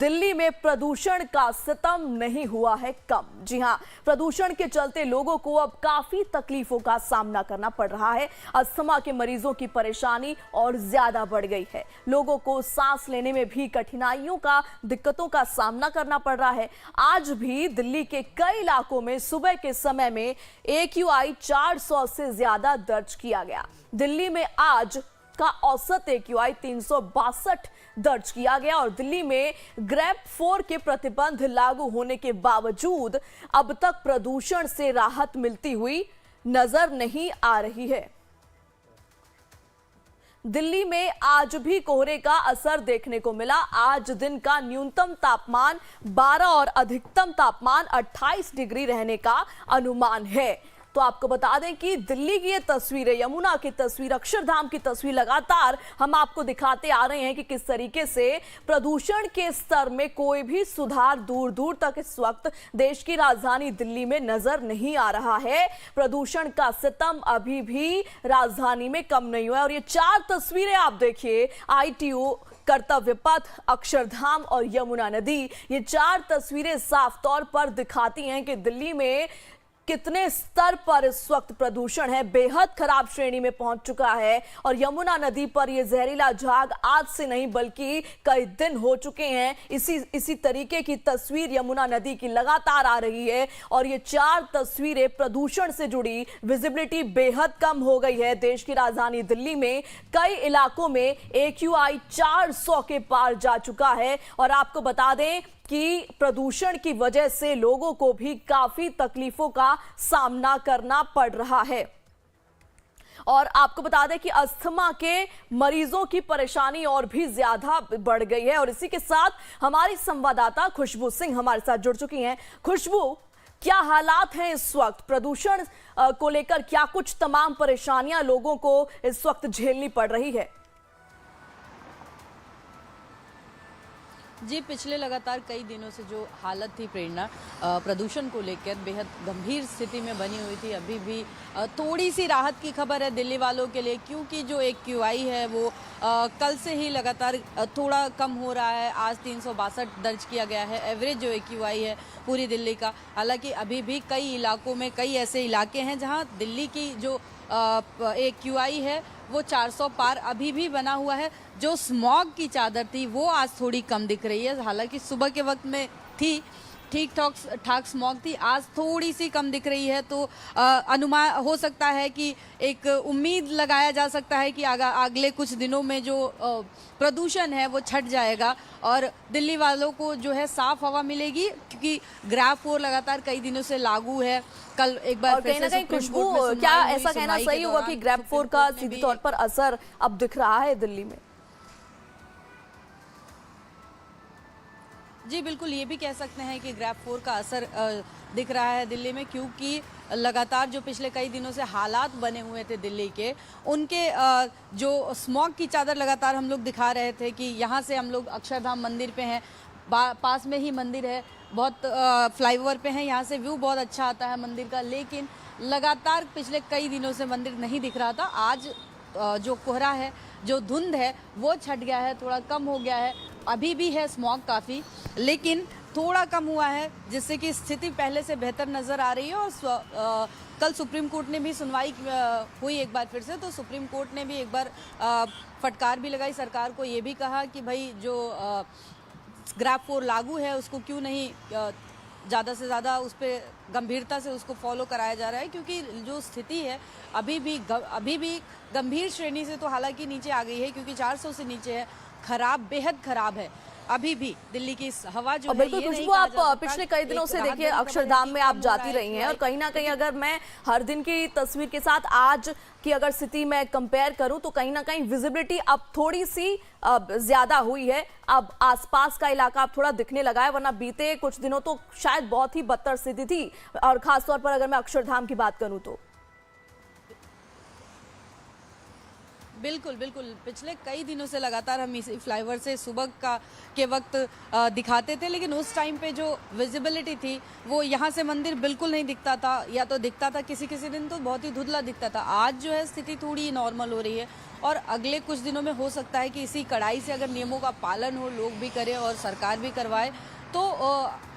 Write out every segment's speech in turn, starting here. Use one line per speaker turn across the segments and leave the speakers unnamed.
दिल्ली में प्रदूषण का सितम नहीं हुआ है कम। जी हां, प्रदूषण के चलते लोगों को अब काफी तकलीफों का सामना करना पड़ रहा है। अस्थमा के मरीजों की परेशानी और ज्यादा बढ़ गई है। लोगों को सांस लेने में भी दिक्कतों का सामना करना पड़ रहा है। आज भी दिल्ली के कई इलाकों में सुबह के समय में AQI 400 से ज्यादा दर्ज किया गया। दिल्ली में आज का औसत AQI 362 दर्ज किया गया और दिल्ली में ग्रेप 4 के प्रतिबंध लागू होने के बावजूद अब तक प्रदूषण से राहत मिलती हुई नजर नहीं आ रही है। दिल्ली में आज भी कोहरे का असर देखने को मिला। आज दिन का न्यूनतम तापमान 12 और अधिकतम तापमान 28 डिग्री रहने का अनुमान है। तो आपको बता दें कि दिल्ली की ये तस्वीरें, यमुना की तस्वीर, अक्षरधाम की तस्वीर लगातार हम आपको दिखाते आ रहे हैं कि किस तरीके से प्रदूषण के स्तर में कोई भी सुधार दूर दूर तक इस वक्त देश की राजधानी दिल्ली में नजर नहीं आ रहा है। प्रदूषण का सितम अभी भी राजधानी में कम नहीं हुआ है। और ये 4 तस्वीरें आप देखिए, ITO, कर्तव्य पथ, अक्षरधाम और यमुना नदी, ये 4 तस्वीरें साफ तौर पर दिखाती हैं कि दिल्ली में कितने स्तर पर इस वक्त प्रदूषण है, बेहद खराब श्रेणी में पहुंच चुका है। और यमुना नदी पर यह जहरीला झाग आज से नहीं बल्कि कई दिन हो चुके हैं। इसी तरीके की तस्वीर यमुना नदी की लगातार आ रही है। और ये 4 तस्वीरें प्रदूषण से जुड़ी, विजिबिलिटी बेहद कम हो गई है। देश की राजधानी दिल्ली में कई इलाकों में AQI 400 के पार जा चुका है। और आपको बता दें कि प्रदूषण की वजह से लोगों को भी काफी तकलीफों का सामना करना पड़ रहा है। और आपको बता दें कि अस्थमा के मरीजों की परेशानी और भी ज्यादा बढ़ गई है। और इसी के साथ हमारी संवाददाता खुशबू सिंह हमारे साथ जुड़ चुकी हैं। खुशबू, क्या हालात हैं इस वक्त प्रदूषण को लेकर? क्या कुछ तमाम परेशानियां लोगों को इस वक्त झेलनी पड़ रही है?
जी, पिछले लगातार कई दिनों से जो हालत थी प्रेरणा, प्रदूषण को लेकर बेहद गंभीर स्थिति में बनी हुई थी। अभी भी थोड़ी सी राहत की खबर है दिल्ली वालों के लिए, क्योंकि जो AQI है वो कल से ही लगातार थोड़ा कम हो रहा है। आज 362 दर्ज किया गया है एवरेज जो AQI है पूरी दिल्ली का। हालांकि अभी भी कई इलाकों में कई ऐसे इलाके हैं जहां दिल्ली की जो AQI है वो 400 पार अभी भी बना हुआ है। जो स्मॉग की चादर थी वो आज थोड़ी कम दिख रही है। हालांकि सुबह के वक्त में थी ठीक ठाक स्मॉग थी, आज थोड़ी सी कम दिख रही है। तो अनुमान हो सकता है कि एक उम्मीद लगाया जा सकता है कि अगले कुछ दिनों में जो प्रदूषण है वो छट जाएगा और दिल्ली वालों को जो है साफ हवा मिलेगी, क्योंकि ग्रेप 4 लगातार कई दिनों से लागू है। कल एक बार
कहीं ना कहीं खुशबू, क्या ऐसा कहना सही होगा कि ग्रेप 4 का सीधे तौर पर असर अब दिख रहा है दिल्ली में?
जी बिल्कुल, ये भी कह सकते हैं कि ग्रेप 4 का असर दिख रहा है दिल्ली में, क्योंकि लगातार जो पिछले कई दिनों से हालात बने हुए थे दिल्ली के, उनके जो स्मॉग की चादर लगातार हम लोग दिखा रहे थे कि यहाँ से हम लोग अक्षरधाम मंदिर पे हैं, पास में ही मंदिर है, बहुत फ्लाईओवर पे हैं, यहाँ से व्यू बहुत अच्छा आता है मंदिर का। लेकिन लगातार पिछले कई दिनों से मंदिर नहीं दिख रहा था। आज जो कोहरा है, जो धुंध है वो छट गया है, थोड़ा कम हो गया है। अभी भी है स्मॉग काफ़ी, लेकिन थोड़ा कम हुआ है, जिससे कि स्थिति पहले से बेहतर नज़र आ रही है। और कल सुप्रीम कोर्ट ने भी सुनवाई हुई एक बार फिर से, तो सुप्रीम कोर्ट ने भी एक बार फटकार भी लगाई सरकार को। ये भी कहा कि भाई जो ग्रेप 4 लागू है उसको क्यों नहीं ज़्यादा से ज़्यादा उस पर गंभीरता से उसको फॉलो कराया जा रहा है, क्योंकि जो स्थिति है अभी भी गंभीर श्रेणी से तो हालांकि नीचे आ गई है, क्योंकि 400 से नीचे है। खराब, बेहद खराब है अभी भी दिल्ली की हवा जो है।
बिल्कुल खुशबू, आप पिछले कई दिनों से देखिए अक्षरधाम में आप जाती रही हैं और कहीं ना कहीं अगर मैं हर दिन की तस्वीर के साथ आज की अगर स्थिति में कंपेयर करूं तो कहीं ना कहीं विजिबिलिटी अब थोड़ी सी ज्यादा हुई है। अब आसपास का इलाका अब थोड़ा दिखने लगा है, वरना बीते कुछ दिनों तो शायद बहुत ही बदतर स्थिति थी। और खासतौर पर अगर मैं अक्षरधाम की बात करूं तो
बिल्कुल पिछले कई दिनों से लगातार हम इस फ्लाईओवर से सुबह के वक्त दिखाते थे, लेकिन उस टाइम पे जो विजिबिलिटी थी वो यहाँ से मंदिर बिल्कुल नहीं दिखता था, या तो दिखता था किसी दिन तो बहुत ही धुंधला दिखता था। आज जो है स्थिति थोड़ी नॉर्मल हो रही है और अगले कुछ दिनों में हो सकता है कि इसी कड़ाई से अगर नियमों का पालन हो, लोग भी करें और सरकार भी करवाए, तो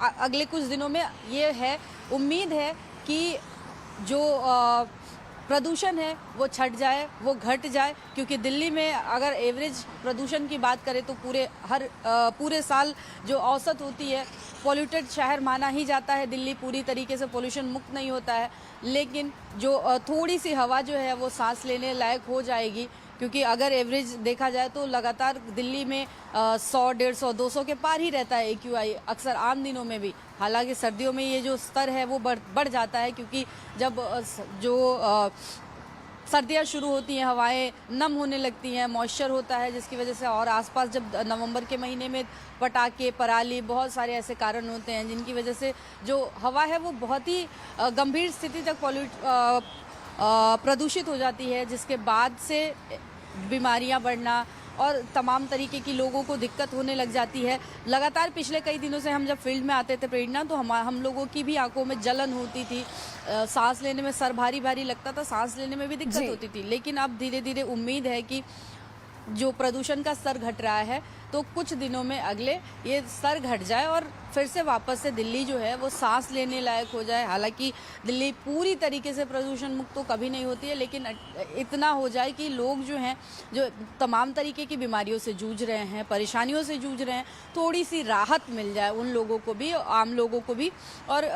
अगले कुछ दिनों में ये है, उम्मीद है कि जो प्रदूषण है वो छट जाए, वो घट जाए। क्योंकि दिल्ली में अगर एवरेज प्रदूषण की बात करें तो पूरे साल जो औसत होती है, पॉल्यूटेड शहर माना ही जाता है दिल्ली, पूरी तरीके से पोल्यूशन मुक्त नहीं होता है। लेकिन जो थोड़ी सी हवा जो है वो सांस लेने लायक हो जाएगी, क्योंकि अगर एवरेज देखा जाए तो लगातार दिल्ली में 100, 150, 200 के पार ही रहता है AQI, अक्सर आम दिनों में भी। हालांकि सर्दियों में ये जो स्तर है वो बढ़ जाता है, क्योंकि जब सर्दियाँ शुरू होती हैं, हवाएं नम होने लगती हैं, मॉइस्चर होता है, जिसकी वजह से, और आसपास जब नवंबर के महीने में पटाखे, पराली, बहुत सारे ऐसे कारण होते हैं जिनकी वजह से जो हवा है वो बहुत ही गंभीर स्थिति तक प्रदूषित हो जाती है, जिसके बाद से बीमारियां बढ़ना और तमाम तरीके की लोगों को दिक्कत होने लग जाती है। लगातार पिछले कई दिनों से हम जब फील्ड में आते थे प्रेरणा, तो हम लोगों की भी आंखों में जलन होती थी, सांस लेने में सर भारी भारी लगता था, सांस लेने में भी दिक्कत होती थी। लेकिन अब धीरे धीरे उम्मीद है कि जो प्रदूषण का स्तर घट रहा है, तो कुछ दिनों में अगले ये स्तर घट जाए और फिर से वापस से दिल्ली जो है वो सांस लेने लायक हो जाए। हालांकि दिल्ली पूरी तरीके से प्रदूषण मुक्त तो कभी नहीं होती है, लेकिन इतना हो जाए कि लोग जो हैं, जो तमाम तरीके की बीमारियों से जूझ रहे हैं, परेशानियों से जूझ रहे हैं, थोड़ी सी राहत मिल जाए उन लोगों को भी, आम लोगों को भी। और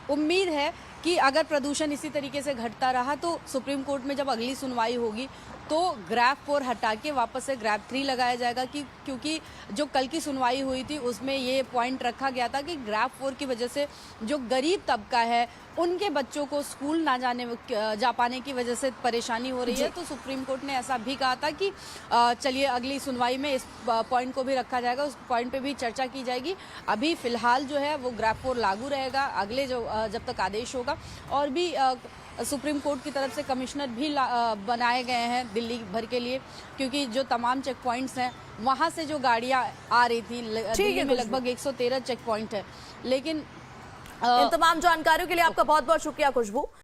उम्मीद है कि अगर प्रदूषण इसी तरीके से घटता रहा तो सुप्रीम कोर्ट में जब अगली सुनवाई होगी तो ग्रैफ 4 हटा के वापस से ग्रैफ 3 लगाया जाएगा। क्योंकि जो कल की सुनवाई हुई थी उसमें ये पॉइंट रखा गया था कि ग्रैफ 4 की वजह से जो गरीब तबका है उनके बच्चों को स्कूल ना जा पाने की वजह से परेशानी हो रही है। तो सुप्रीम कोर्ट ने ऐसा भी कहा था कि चलिए अगली सुनवाई में इस पॉइंट को भी रखा जाएगा, उस पॉइंट पे भी चर्चा की जाएगी। अभी फिलहाल जो है वो ग्रैफ 4 लागू रहेगा अगले जब तक आदेश होगा। और भी सुप्रीम कोर्ट की तरफ से कमिश्नर भी बनाए गए हैं दिल्ली भर के लिए, क्योंकि जो तमाम चेक पॉइंट्स हैं वहाँ से जो गाड़ियाँ आ रही थी, दिल्ली में लगभग 113 चेक पॉइंट है। लेकिन
इन तमाम जानकारियों के लिए आपका बहुत बहुत शुक्रिया खुशबू।